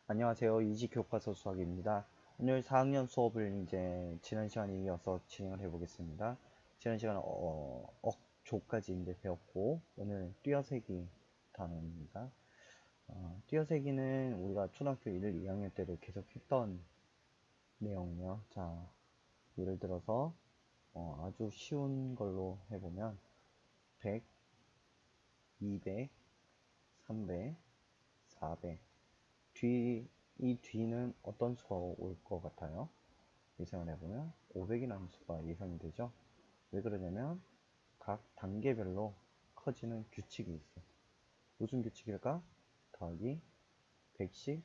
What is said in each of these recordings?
안녕하세요. 이지교과서 수학입니다. 오늘 4학년 수업을 이제 지난 시간에 이어서 진행을 해보겠습니다. 지난 시간에 억조까지 이제 배웠고, 오늘 띄어세기 단원입니다. 띄어세기는 우리가 초등학교 1, 2학년 때도 계속 했던 내용이요. 자, 예를 들어서 아주 쉬운 걸로 해보면 100, 200, 300, 400. 이 뒤는 어떤 수가 올 것 같아요? 예상을 해보면 500이라는 수가 예상이 되죠. 왜 그러냐면 각 단계별로 커지는 규칙이 있어. 무슨 규칙일까? 더하기 100씩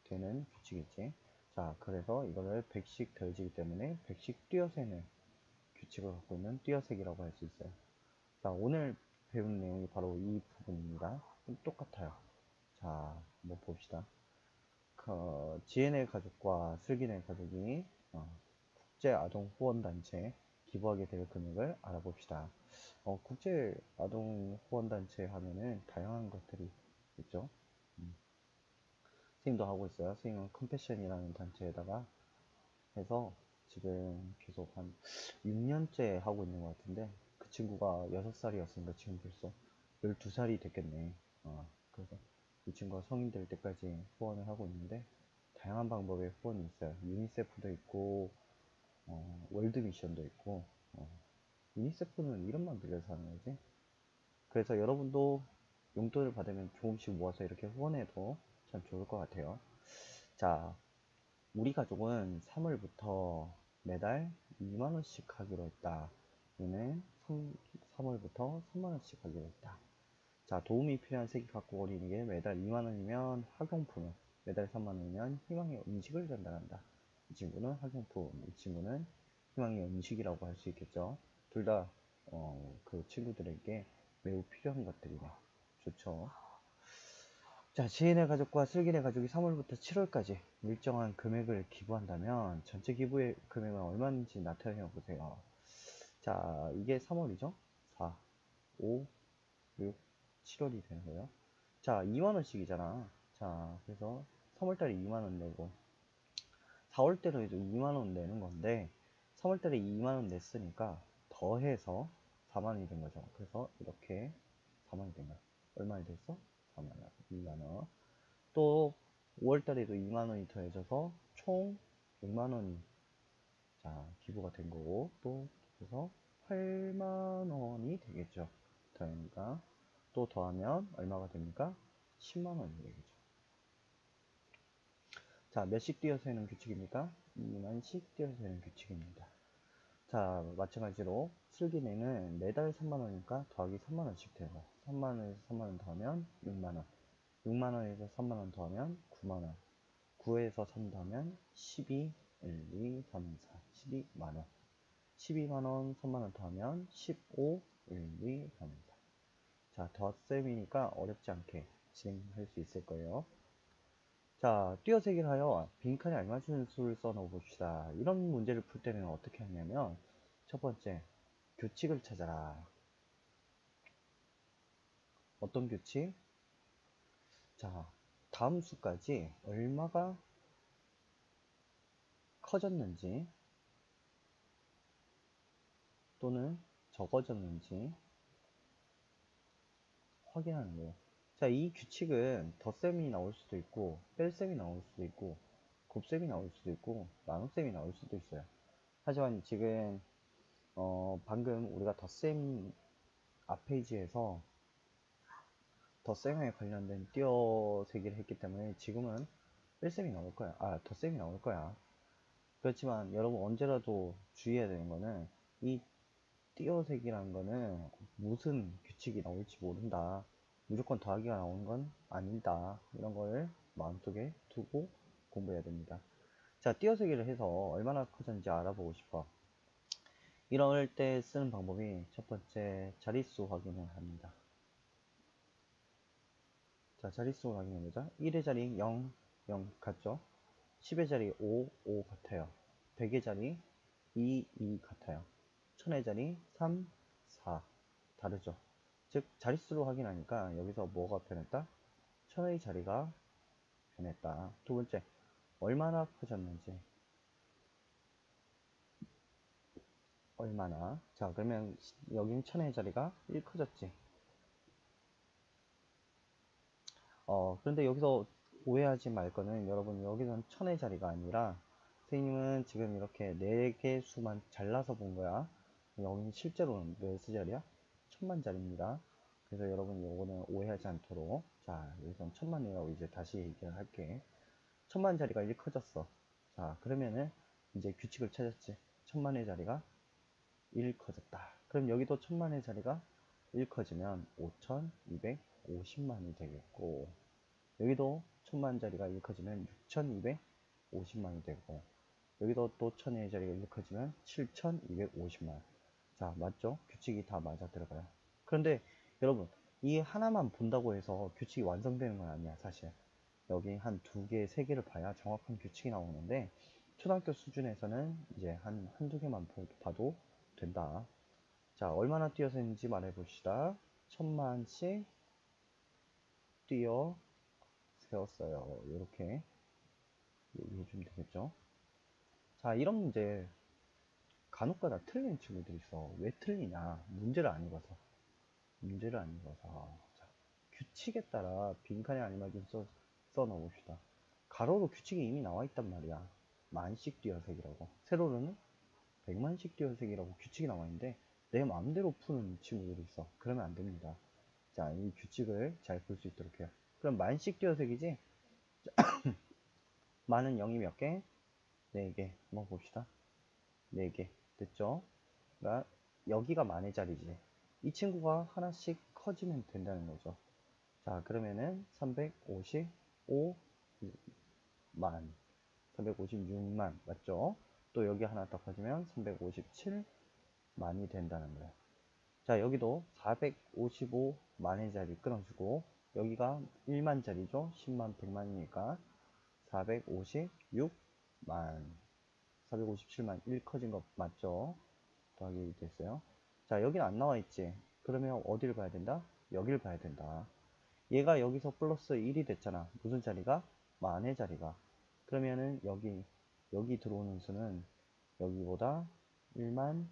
되는 규칙이지. 자, 그래서 이거를 100씩 더해지기 때문에 100씩 띄어세는 규칙을 갖고 있는 띄어세기라고 할 수 있어요. 자, 오늘 배운 내용이 바로 이 부분입니다. 똑같아요. 자, 한번 봅시다. 지혜네 가족과 슬기네 가족이 국제아동후원단체에 기부하게 될 금액을 알아봅시다. 국제아동후원단체 하면은 다양한 것들이 있죠. 선생님도 하고 있어요. 선생님은 컴패션이라는 단체에다가 해서 지금 계속 한 6년째 하고 있는 것 같은데, 그 친구가 6살이었으니까 지금 벌써 12살이 됐겠네. 그래서 이 친구가 성인 될 때까지 후원을 하고 있는데, 다양한 방법의 후원이 있어요. 유니세프도 있고, 월드미션도 있고, 유니세프는 이름만 빌려서 하는 거지. 그래서 여러분도 용돈을 받으면 조금씩 모아서 이렇게 후원해도 참 좋을 것 같아요. 자, 우리 가족은 3월부터 매달 2만원씩 하기로 했다. 얘는 3월부터 3만원씩 하기로 했다. 자, 도움이 필요한 색이 갖고 어린이에게 매달 2만원이면 학용품을, 매달 3만원이면 희망의 음식을 전달한다. 이 친구는 학용품, 이 친구는 희망의 음식이라고 할 수 있겠죠. 둘 다, 그 친구들에게 매우 필요한 것들이네. 좋죠. 자, 지인의 가족과 슬기네 가족이 3월부터 7월까지 일정한 금액을 기부한다면 전체 기부의 금액은 얼마인지 나타내 보세요. 자, 이게 3월이죠? 4, 5, 6, 7월이 되는 거예요. 자, 2만원씩이잖아. 자, 그래서 3월달에 2만원 내고 4월달에도 2만원 내는 건데 3월달에 2만원 냈으니까 더해서 4만원이 된 거죠. 그래서 이렇게 4만원이 된 거야. 얼마나 됐어? 4만원, 2만원. 또 5월달에도 2만원이 더해져서 총 6만원이 자 기부가 된 거고, 또 그래서 8만원이 되겠죠. 그러니까 또 더하면 얼마가 됩니까? 10만원이 되겠죠. 자, 몇씩 띄어서 하는 규칙입니까? 2만씩 띄어서 하는 규칙입니다. 자, 마찬가지로 슬기네는 매달 3만원이니까 더하기 3만원씩 돼요. 3만원에서 3만원 더하면 6만원, 6만원에서 3만원 더하면 9만원, 9에서 3 더하면 12, 1, 2, 3, 4, 12만원, 12만원, 3만원 더하면 15, 1, 2, 3, 4. 자, 덧셈이니까 어렵지 않게 진행할 수 있을 거예요. 자, 띄어세기를 하여 빈칸에 알맞은 수를 써넣어 봅시다. 이런 문제를 풀 때는 어떻게 하냐면, 첫 번째, 규칙을 찾아라. 어떤 규칙? 자, 다음 수까지 얼마가 커졌는지 또는 적어졌는지 확인하는 거예요. 자, 이 규칙은 덧셈이 나올 수도 있고, 뺄셈이 나올 수도 있고, 곱셈이 나올 수도 있고, 나눗셈이 나올 수도 있어요. 하지만 지금 방금 우리가 덧셈 앞 페이지에서 덧셈에 관련된 띄어세기를 했기 때문에 지금은 뺄셈이 나올 거야. 덧셈이 나올 거야. 그렇지만 여러분 언제라도 주의해야 되는 거는 이 띄어세기라는 거는 무슨 규칙이 나올지 모른다. 무조건 더하기가 나오는 건 아니다. 이런 걸 마음속에 두고 공부해야 됩니다. 자, 띄어세기를 해서 얼마나 커졌는지 알아보고 싶어. 이럴 때 쓰는 방법이 첫 번째 자릿수 확인을 합니다. 자, 자릿수 확인해보자. 1의 자리 0, 0 같죠? 10의 자리 5, 5 같아요. 100의 자리 2, 2 같아요. 1000의 자리 3, 4 다르죠. 즉 자릿수로 확인하니까 여기서 뭐가 변했다? 1000의 자리가 변했다. 두 번째, 얼마나 커졌는지. 얼마나. 자, 그러면 여긴 1000의 자리가 1 커졌지. 그런데 여기서 오해하지 말 거는 여러분 여기서는 1000의 자리가 아니라 선생님은 지금 이렇게 4개 수만 잘라서 본 거야. 여기는 실제로는 몇 자리야? 1000만 자리입니다. 그래서 여러분 요거는 오해하지 않도록. 자, 여기선 1000만이라고 이제 다시 얘기를 할게. 1000만 자리가 1 커졌어. 자, 그러면은 이제 규칙을 찾았지. 1000만의 자리가 1 커졌다. 그럼 여기도 1000만의 자리가 1 커지면 5250만이 되겠고, 여기도 1000만 자리가 1 커지면 6250만이 되고, 여기도 또 1000의 자리가 1 커지면 7250만. 자, 맞죠? 규칙이 다 맞아 들어가요. 그런데 여러분, 이 하나만 본다고 해서 규칙이 완성되는 건 아니야, 사실. 여기 한 2개, 3개를 봐야 정확한 규칙이 나오는데, 초등학교 수준에서는 이제 한두 개만 봐도 된다. 자, 얼마나 뛰어서 있는지 말해 봅시다. 1000만씩 뛰어 세웠어요. 이렇게 얘기해 주면 되겠죠. 자, 이런 문제 간혹가다 틀리는 친구들이 있어. 왜 틀리냐? 문제를 안 읽어서. 문제를 안 읽어서. 자, 규칙에 따라 빈칸에 아니면 좀 써 넣어봅시다. 가로로 규칙이 이미 나와 있단 말이야. 만씩 띄어세기라고. 세로로는 100만씩 띄어세기라고 규칙이 나와 있는데 내 마음대로 푸는 친구들이 있어. 그러면 안 됩니다. 자, 이 규칙을 잘 볼 수 있도록 해요. 그럼 만씩 띄어세기지? 만은 0이 몇 개? 4개. 한번 봅시다. 4개. 됐죠? 그러니까 여기가 만의 자리지. 이 친구가 하나씩 커지면 된다는 거죠. 자, 그러면은 355만, 356만, 맞죠? 또 여기 하나 더 커지면 357만이 된다는 거예요. 자, 여기도 455만의 자리 끊어주고, 여기가 1만 자리죠? 10만, 100만이니까 456만, 457만, 1 커진 거 맞죠? 더하기 1 됐어요. 자, 여기는 안 나와 있지? 그러면 어디를 봐야 된다? 여기를 봐야 된다. 얘가 여기서 플러스 1이 됐잖아. 무슨 자리가? 만의 자리가. 그러면은 여기 들어오는 수는 여기보다 1만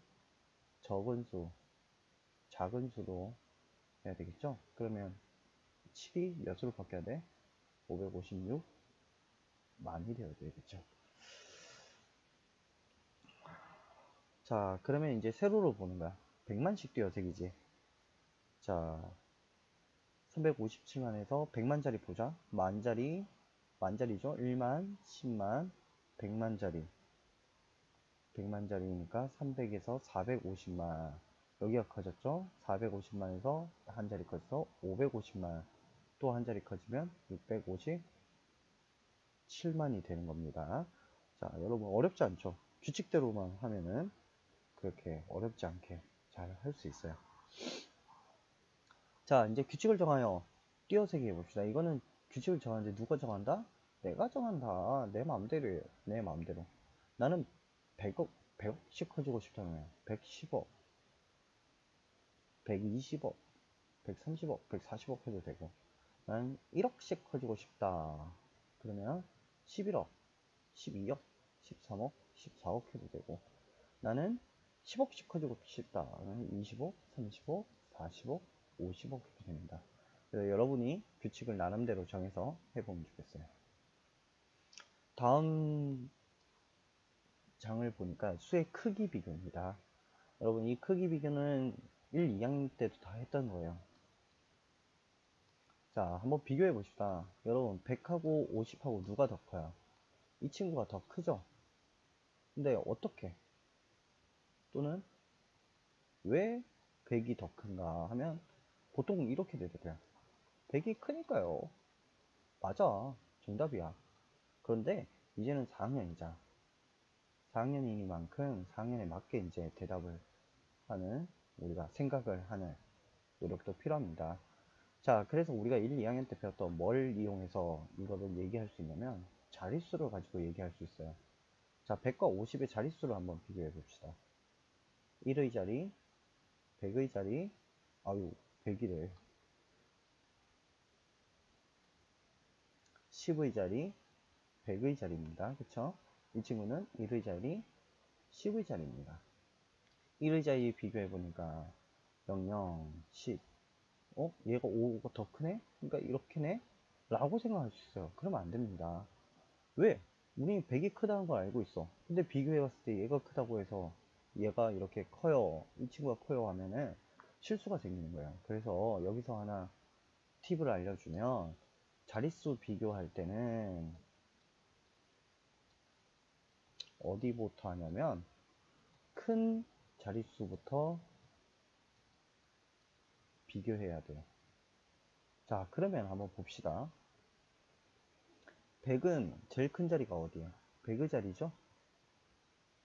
적은 수, 작은 수로 해야 되겠죠? 그러면 7이 몇 수로 바뀌어야 돼? 556만이 되어야 되겠죠. 자, 그러면 이제 세로로 보는 거야. 100만씩 띄어세기지. 자, 357만에서 100만짜리 보자. 만짜리죠? 1만, 10만, 100만짜리. 100만짜리니까 300에서 450만. 여기가 커졌죠? 450만에서 한 자리 커져서 550만. 또 한 자리 커지면 657만이 되는 겁니다. 자, 여러분 어렵지 않죠? 규칙대로만 하면은 그렇게 어렵지 않게 잘 할 수 있어요. 자, 이제 규칙을 정하여 띄어세기 해봅시다. 이거는 규칙을 정하는데 누가 정한다? 내가 정한다. 내 마음대로예요. 내 마음대로. 나는 100억씩 커지고 싶다면 110억, 120억, 130억, 140억 해도 되고, 난 1억씩 커지고 싶다. 그러면 11억, 12억, 13억, 14억 해도 되고, 나는 10억씩 커지고 싶다. 20억, 30억, 40억, 50억 해도 됩니다. 그래서 여러분이 규칙을 나름대로 정해서 해보면 좋겠어요. 다음 장을 보니까 수의 크기 비교입니다. 여러분 이 크기 비교는 1, 2학년 때도 다 했던 거예요. 자, 한번 비교해 봅시다. 여러분 100하고 50하고 누가 더 커요? 이 친구가 더 크죠? 근데 어떻게? 또는 왜 100이 더 큰가 하면 보통 이렇게 되더라고요. 100이 크니까요. 맞아. 정답이야. 그런데 이제는 4학년이자 4학년이니만큼 4학년에 맞게 이제 대답을 하는, 우리가 생각을 하는 노력도 필요합니다. 자, 그래서 우리가 1, 2학년 때 배웠던 뭘 이용해서 이거를 얘기할 수 있냐면 자릿수를 가지고 얘기할 수 있어요. 자, 100과 50의 자릿수를 한번 비교해 봅시다. 1의 자리, 100의 자리, 아유, 100이래. 10의 자리, 100의 자리입니다. 그쵸? 이 친구는 1의 자리, 10의 자리입니다. 1의 자리 비교해보니까 0, 0, 10. 얘가 5가 더 크네? 그러니까 이렇게네? 라고 생각할 수 있어요. 그러면 안 됩니다. 왜? 우리 100이 크다는 걸 알고 있어. 근데 비교해봤을 때 얘가 크다고 해서 얘가 이렇게 커요. 이 친구가 커요 하면은 실수가 생기는 거예요. 그래서 여기서 하나 팁을 알려주면 자릿수 비교할 때는 어디부터 하냐면 큰 자릿수부터 비교해야 돼요. 자, 그러면 한번 봅시다. 100은 제일 큰 자리가 어디예요? 100의 자리죠?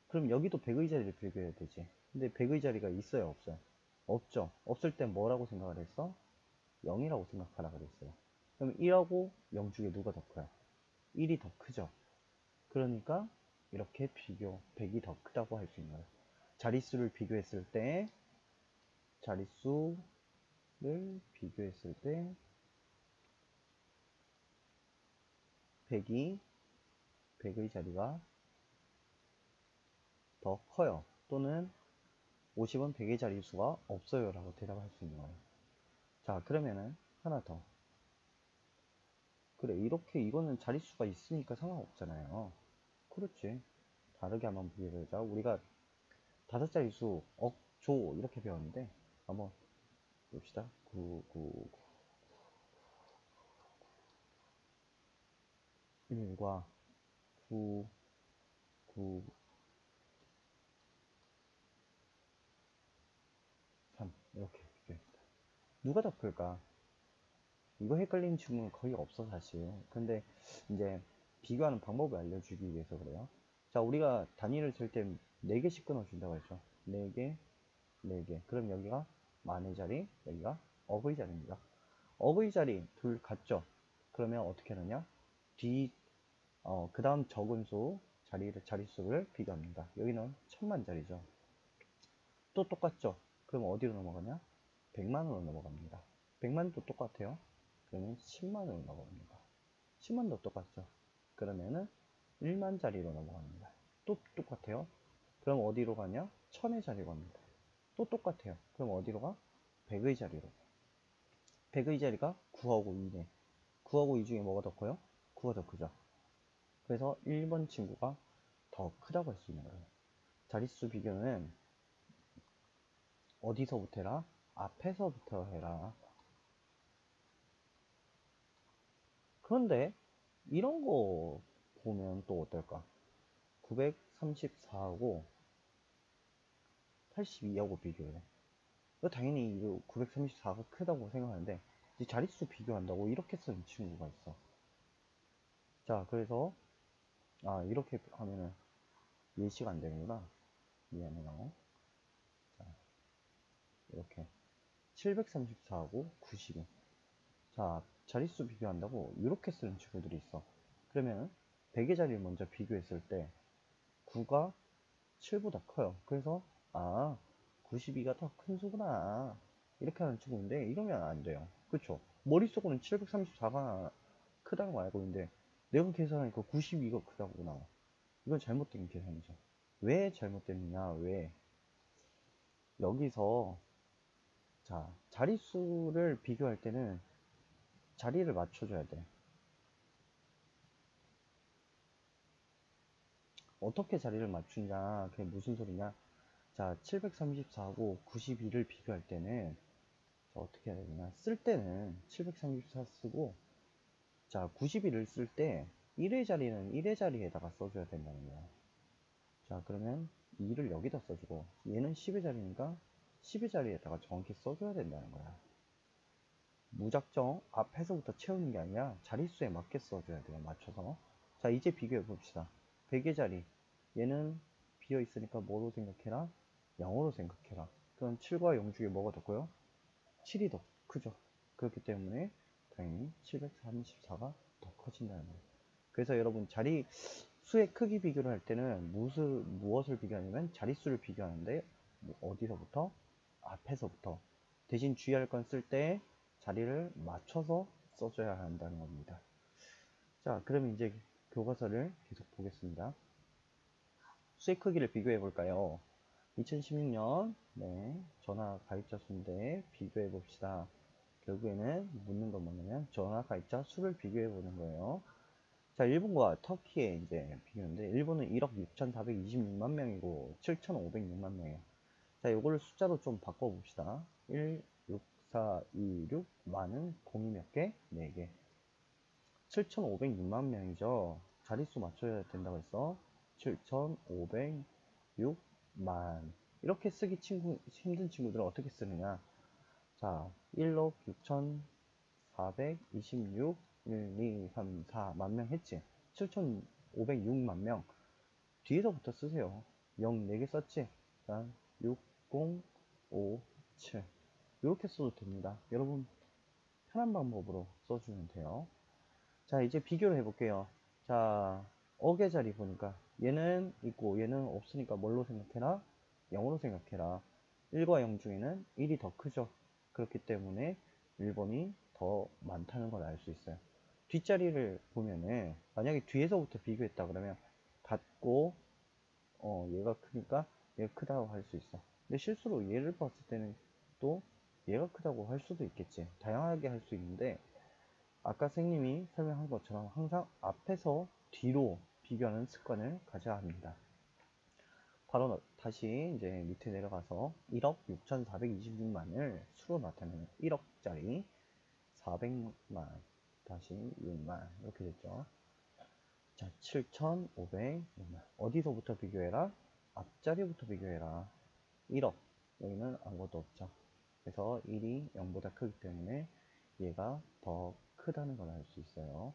그럼 여기도 100의 자리를 비교해야 되지. 근데 100의 자리가 있어요, 없어요? 없죠. 없을 땐 뭐라고 생각을 했어? 0이라고 생각하라 그랬어요. 그럼 1하고 0 중에 누가 더 커요? 1이 더 크죠. 그러니까 이렇게 비교, 100이 더 크다고 할 수 있는 거예요. 자릿수를 비교했을 때, 자릿수를 비교했을 때 100이 100의 자리가 더 커요. 또는 50은 100의 자릿수가 없어요 라고 대답할 수 있는 거예요. 자, 그러면은 하나 더. 그래, 이렇게 이거는 자릿수가 있으니까 상관없잖아요. 그렇지. 다르게 한번 비교해보자. 우리가 다섯 자릿수 억, 조 이렇게 배웠는데 한번 봅시다. 9, 9, 1과 9, 9, 3 이렇게 비교합니다. 누가 더 클까? 이거 헷갈리는 친구는 거의 없어 사실. 근데 이제 비교하는 방법을 알려주기 위해서 그래요. 자, 우리가 단위를 셀 때 4개씩 끊어준다고 했죠. 4개, 4개. 그럼 여기가 만의 자리, 여기가 억의 자리입니다. 억의 자리 둘 같죠? 그러면 어떻게 하느냐? 그 다음 적은 수 자릿수를 비교합니다. 여기는 천만 자리죠. 또 똑같죠? 그럼 어디로 넘어가냐? 100만으로 넘어갑니다. 100만도 똑같아요. 그러면 10만으로 넘어갑니다. 10만도 똑같죠? 그러면은 1만 자리로 넘어갑니다. 또 똑같아요. 그럼 어디로 가냐? 1000의 자리로 갑니다. 또 똑같아요. 그럼 어디로 가? 100의 자리로. 100의 자리가 9하고 2네. 9하고 2 중에 뭐가 더 커요? 9가 더 크죠. 그래서 1번 친구가 더 크다고 할 수 있는 거예요. 자릿수 비교는 어디서부터 해라? 앞에서부터 해라. 그런데 이런 거 보면 또 어떨까? 934하고 82하고 비교해. 당연히 이거 934가 크다고 생각하는데 이제 자릿수 비교한다고 이렇게 쓰는 친구가 있어. 자, 그래서 이렇게 하면은 예시가 안 되는구나. 미안해요. 자, 이렇게 734하고 92. 자, 자릿수 비교한다고 이렇게 쓰는 친구들이 있어. 그러면 100의 자리를 먼저 비교했을 때 9가 7보다 커요. 그래서 92가 더 큰 수구나 이렇게 하는 친구인데 이러면 안 돼요. 그쵸? 머릿속으로는 734가 크다는 거 알고 있는데 내가 계산하니까 92가 크다고 나와. 이건 잘못된 계산이죠. 왜 잘못됐느냐? 왜? 여기서 자, 자릿수를 비교할 때는 자리를 맞춰줘야 돼. 어떻게 자리를 맞추냐? 그게 무슨 소리냐? 자, 734하고 92를 비교할 때는 자, 어떻게 해야 되냐? 쓸 때는 734 쓰고 자, 92를 쓸 때 1의 자리는 1의 자리에다가 써줘야 된다는 거야. 자, 그러면 2를 여기다 써주고 얘는 10의 자리니까 10의 자리에다가 정확히 써줘야 된다는 거야. 무작정 앞에서부터 채우는 게 아니라 자릿수에 맞게 써줘야 돼요. 맞춰서. 자, 이제 비교해 봅시다. 100의 자리. 얘는 비어 있으니까 뭐로 생각해라? 0으로 생각해라. 그럼 7과 0 중에 뭐가 더 커요? 7이 더 크죠. 그렇기 때문에 당연히 734가 더 커진다는 거예요. 그래서 여러분 자리 수의 크기 비교를 할 때는 무엇을 비교하냐면 자릿수를 비교하는데 어디서부터? 앞에서부터. 대신 주의할 건 쓸 때 자리를 맞춰서 써줘야 한다는 겁니다. 자, 그럼 이제 교과서를 계속 보겠습니다. 수의 크기를 비교해 볼까요? 2016년 전화 가입자 수인데 비교해 봅시다. 결국에는 묻는 건 뭐냐면 전화 가입자 수를 비교해 보는 거예요. 자, 일본과 터키의 이제 비교인데 일본은 1억 6,426만 명이고 7,506만 명이에요. 자, 요거를 숫자로 좀 바꿔 봅시다. 1, 6, 4, 2, 6, 만은 공이 몇 개? 4개. 7,506만 명이죠. 자릿수 맞춰야 된다고 했어. 7,506만. 이렇게 쓰기 힘든 친구들은 어떻게 쓰느냐? 자, 1억 6,426, 1, 2, 3, 4만 명 했지? 7,506만 명. 뒤에서부터 쓰세요. 0 4개 썼지? 자, 6, 0, 5, 7. 이렇게 써도 됩니다. 여러분, 편한 방법으로 써주면 돼요. 자, 이제 비교를 해볼게요. 자, 어계 자리 보니까 얘는 있고 얘는 없으니까 뭘로 생각해라? 0으로 생각해라. 1과 0 중에는 1이 더 크죠. 그렇기 때문에 1번이 더 많다는 걸 알 수 있어요. 뒷자리를 보면은 만약에 뒤에서부터 비교했다 그러면 같고 얘가 크니까 얘가 크다고 할 수 있어. 근데 실수로 얘를 봤을 때는 또 얘가 크다고 할 수도 있겠지. 다양하게 할 수 있는데 아까 선생님이 설명한 것처럼 항상 앞에서 뒤로 비교하는 습관을 가져야 합니다. 바로 다시 이제 밑에 내려가서 1억 6,426만을 수로 나타내는 1억짜리 400만 다시 6만 이렇게 됐죠. 자, 7,506만 어디서부터 비교해라? 앞자리부터 비교해라. 1억 여기는 아무것도 없죠. 그래서 1이 0보다 크기 때문에 얘가 더 크다는 걸 알 수 있어요.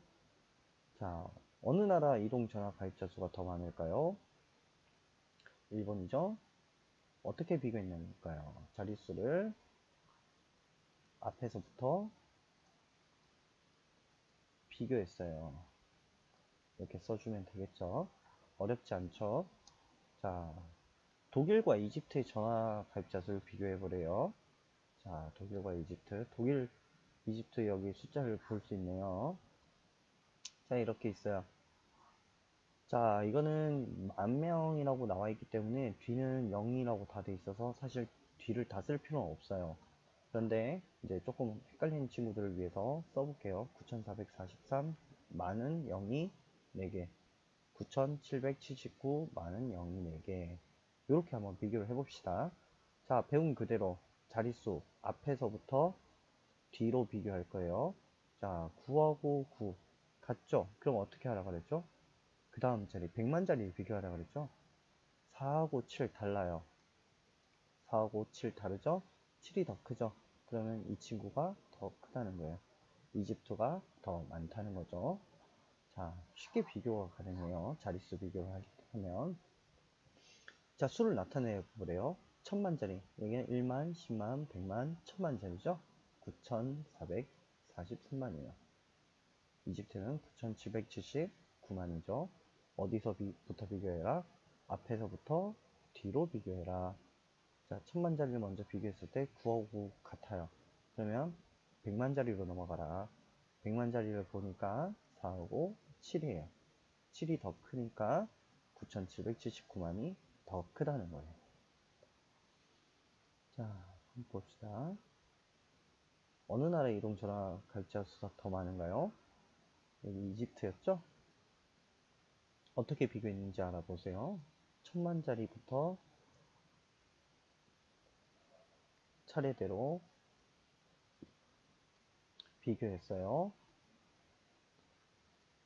자, 어느 나라 이동 전화 가입자 수가 더 많을까요? 일본이죠. 어떻게 비교했냐니까요. 자릿수를 앞에서부터 비교했어요. 이렇게 써주면 되겠죠. 어렵지 않죠. 자, 독일과 이집트의 전화 가입자 수를 비교해 보래요. 자, 독일과 이집트. 독일, 이집트 여기 숫자를 볼 수 있네요. 자, 이렇게 있어요. 자, 이거는 10,000명이라고 나와 있기 때문에 뒤는 0이라고 다 돼 있어서 사실 뒤를 다 쓸 필요는 없어요. 그런데 이제 조금 헷갈리는 친구들을 위해서 써볼게요. 9,443 만은 0이 4개, 9,779 만은 0이 4개. 이렇게 한번 비교를 해봅시다. 자, 배운 그대로 자릿수 앞에서부터 뒤로 비교할 거예요. 자, 9하고 9 같죠? 그럼 어떻게 하라 그랬죠? 그 다음 자리 100만짜리 비교하라 그랬죠? 4하고 7 달라요. 4하고 7 다르죠? 7이 더 크죠? 그러면 이 친구가 더 크다는 거예요. 이집트가 더 많다는 거죠. 자, 쉽게 비교가 가능해요. 자릿수 비교를 하면. 자, 수를 나타내 보래요. 1000만짜리. 여기는 1만, 10만, 100만, 1000만짜리죠? 9443만이에요. 이집트는 9779만이죠. 어디서부터 비교해라? 앞에서부터 뒤로 비교해라. 자, 1000만짜리를 먼저 비교했을 때 9하고 9 같아요. 그러면 100만짜리로 넘어가라. 100만짜리를 보니까 4하고 7이에요. 7이 더 크니까 9779만이 더 크다는 거예요. 자, 한번 봅시다. 어느 나라의 이동 전화 가입자 수가 더 많은가요? 여기 이집트였죠? 어떻게 비교했는지 알아보세요. 1000만짜리부터 차례대로 비교했어요.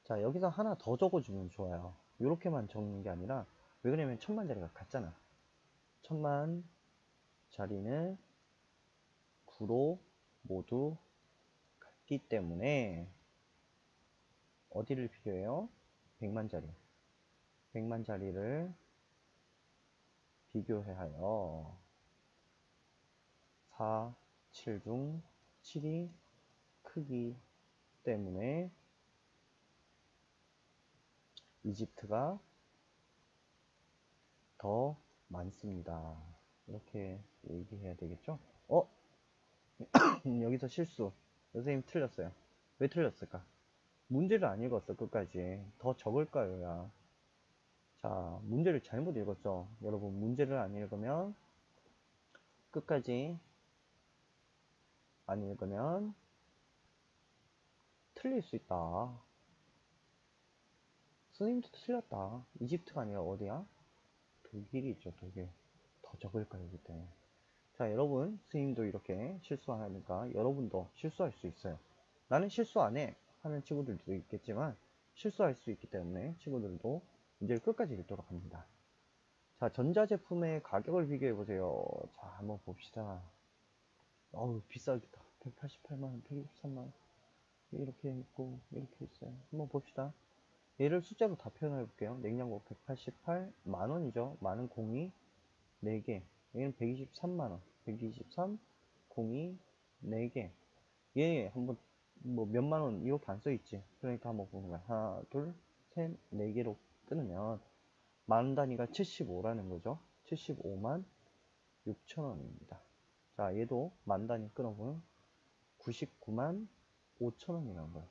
자, 여기서 하나 더 적어주면 좋아요. 이렇게만 적는 게 아니라, 왜 그러냐면 1000만짜리가 같잖아. 1000만짜리는 9로 모두 같기 때문에 어디를 비교해요? 100만짜리. 100만짜리를 비교해하여 4, 7 중 7이 크기 때문에 이집트가 더 많습니다. 이렇게 얘기해야 되겠죠? 여기서 실수. 선생님 틀렸어요. 왜 틀렸을까? 문제를 안 읽었어, 끝까지. 더 적을까요, 야? 자, 문제를 잘못 읽었죠? 여러분, 문제를 안 읽으면, 끝까지 안 읽으면 틀릴 수 있다. 선생님도 틀렸다. 이집트가 아니라 어디야? 독일이 있죠, 독일. 더 적을까요, 그때? 자, 여러분, 선생님도 이렇게 실수하니까 여러분도 실수할 수 있어요. 나는 실수 안 해. 하는 친구들도 있겠지만, 실수할 수 있기 때문에 친구들도 문제를 끝까지 읽도록 합니다. 자, 전자제품의 가격을 비교해보세요. 자, 한번 봅시다. 어우, 비싸겠다. 188만원, 123만원. 이렇게 있고, 이렇게 있어요. 한번 봅시다. 얘를 숫자로 다 표현해 볼게요. 냉장고 188 만원이죠. 만원 02 4개. 얘는 123만원. 123 02 4개. 얘 한번 뭐 몇만원 이렇게 안 써있지. 그러니까 한번 보는 거야. 하나, 둘, 셋, 4개로 끊으면 만 단위가 75라는 거죠. 75만 6천원입니다. 자, 얘도 만 단위 끊어보면 99만 5천원이라는 거예요.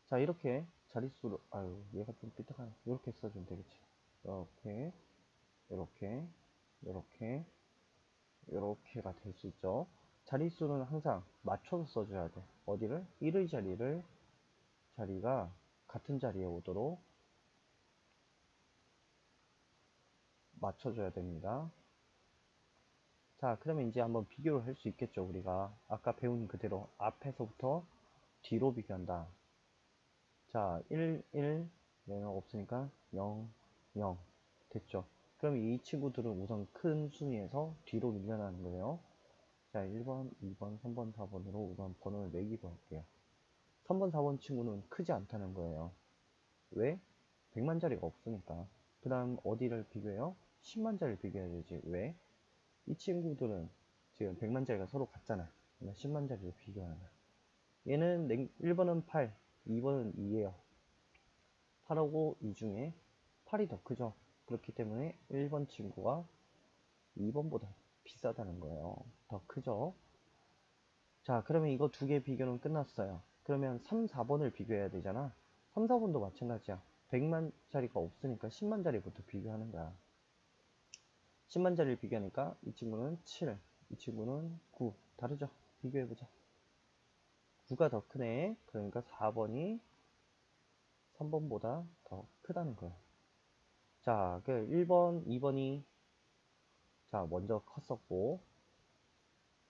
자, 이렇게 자릿수로, 아유, 얘가 좀 삐딱하네. 이렇게 써주면 되겠지. 이렇게, 이렇게, 이렇게, 이렇게가 될 수 있죠. 자릿수는 항상 맞춰서 써줘야 돼. 어디를? 1의 자리가 같은 자리에 오도록 맞춰줘야 됩니다. 자, 그러면 이제 한번 비교를 할 수 있겠죠. 우리가 아까 배운 그대로 앞에서부터 뒤로 비교한다. 자, 1, 1, 얘는 없으니까 0, 0 됐죠. 그럼 이 친구들은 우선 큰 순위에서 뒤로 밀려나는 거예요. 자, 1번, 2번, 3번, 4번으로 우선 번호를 매기고 할게요. 3번, 4번 친구는 크지 않다는 거예요. 왜? 100만짜리가 없으니까. 그 다음 어디를 비교해요? 10만짜리를 비교해야 되지. 왜? 이 친구들은 지금 100만짜리가 서로 같잖아. 10만짜리를 비교하는 거야. 얘는 1번은 8, 2번은 2예요. 8하고 2 중에 8이 더 크죠. 그렇기 때문에 1번 친구가 2번보다 비싸다는 거예요. 더 크죠. 자, 그러면 이거 두 개 비교는 끝났어요. 그러면 3, 4번을 비교해야 되잖아. 3, 4번도 마찬가지야. 100만짜리가 없으니까 10만짜리부터 비교하는 거야. 10만짜리를 비교하니까 이 친구는 7, 이 친구는 9. 다르죠? 비교해보자. 9가 더 크네. 그러니까 4번이 3번보다 더 크다는 거야. 자, 그 1번, 2번이 자 먼저 컸었고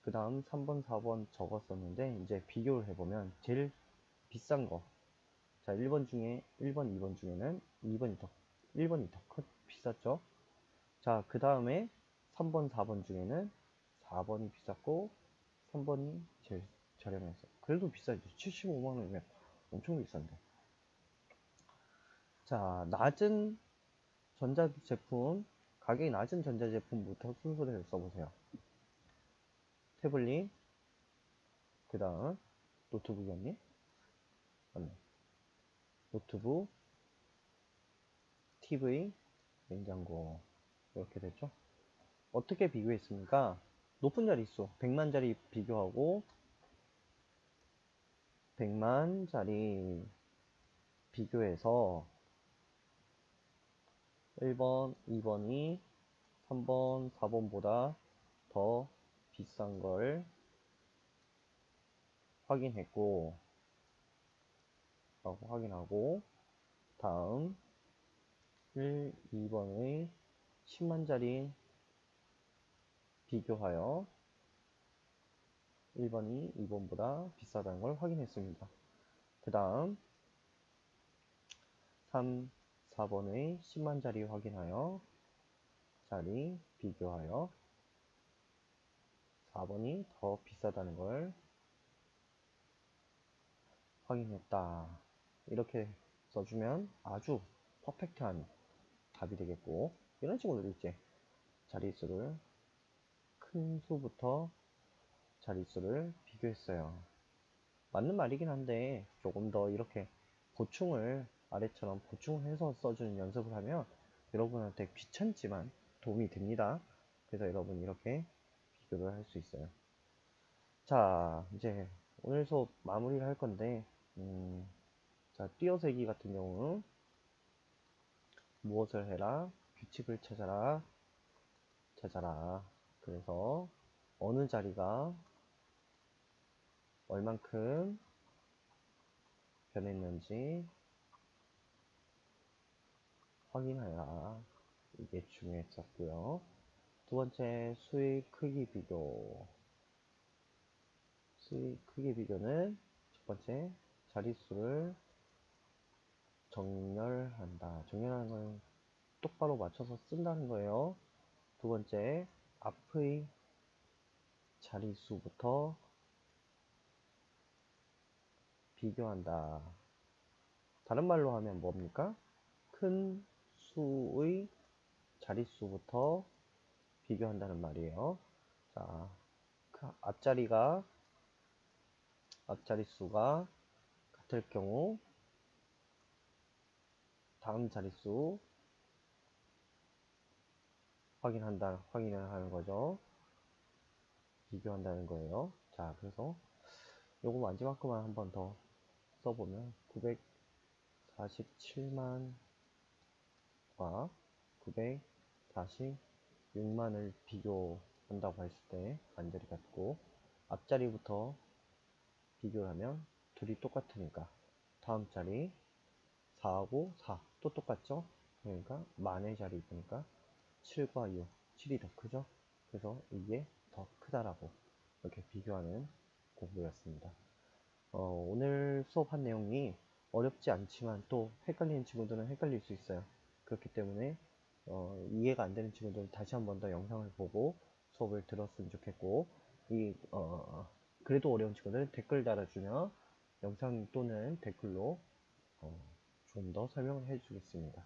그 다음 3번, 4번 적었었는데 이제 비교를 해보면 제일 비싼 거. 자, 1번 중에 1번, 2번 중에는 1번이 더 비쌌죠. 자, 그 다음에 3번, 4번 중에는 4번이 비쌌고 3번이 제일 저렴했어. 그래도 비싸죠. 75만 원이면 엄청 비싼데. 자, 낮은 전자제품, 가격이 낮은 전자제품부터 순서대로 써보세요. 태블릿, 그 다음 노트북이었니? 맞네. 노트북, TV, 냉장고 이렇게 됐죠. 어떻게 비교했습니까? 높은 자릿수 100만짜리 비교하고 100만짜리 비교해서 1번, 2번이 3번, 4번보다 더 비싼 걸 확인했고 확인하고 다음 1, 2번의 10만짜리 비교하여 1번이 2번보다 비싸다는 걸 확인했습니다. 그 다음 3, 4번의 10만짜리 확인하여 자리 비교하여 4번이 더 비싸다는 걸 확인했다. 이렇게 써주면 아주 퍼펙트한 답이 되겠고, 이런 친구들 있지. 자릿수를 큰 수부터 자릿수를 비교했어요. 맞는 말이긴 한데 조금 더 이렇게 보충을 아래처럼 보충해서 써주는 연습을 하면 여러분한테 귀찮지만 도움이 됩니다. 그래서 여러분 이렇게 비교를 할 수 있어요. 자, 이제 오늘 수업 마무리를 할 건데 자, 띄어세기 같은 경우 무엇을 해라? 규칙을 찾아라. 찾아라. 그래서 어느 자리가 얼만큼 변했는지 확인하여라. 이게 중요했었고요. 두 번째, 수의 크기 비교. 수의 크기 비교는 첫 번째, 자릿수를 정렬한다. 정렬하는 건 똑바로 맞춰서 쓴다는 거예요. 두 번째, 앞의 자릿수부터 비교한다. 다른 말로 하면 뭡니까? 큰 수의 자릿수부터 비교한다는 말이에요. 자, 그 앞자릿수가 같을 경우 다음 자릿수 확인을 하는 거죠. 비교한다는 거예요. 자, 그래서 요거 마지막 거만 한 번 더 써보면 947만과 946만을 비교한다고 했을 때 반절이 같고 앞자리부터 비교를 하면 둘이 똑같으니까 다음 자리 4하고 4 또 똑같죠? 그러니까 만의 자리 있으니까 7과 6, 7이 더 크죠? 그래서 이게 더 크다라고 이렇게 비교하는 공부였습니다. 오늘 수업한 내용이 어렵지 않지만 또 헷갈리는 친구들은 헷갈릴 수 있어요. 그렇기 때문에 이해가 안 되는 친구들은 다시 한 번 더 영상을 보고 수업을 들었으면 좋겠고 그래도 어려운 친구들은 댓글 달아주면 영상 또는 댓글로 좀 더 설명을 해주겠습니다.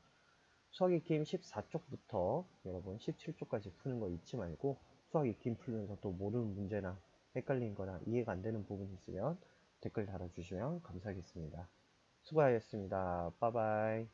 수학 익힘 14쪽부터 여러분 17쪽까지 푸는 거 잊지 말고 수학 익힘 풀면서 또 모르는 문제나 헷갈린 거나 이해가 안 되는 부분이 있으면 댓글 달아주시면 감사하겠습니다. 수고하셨습니다. 빠바이.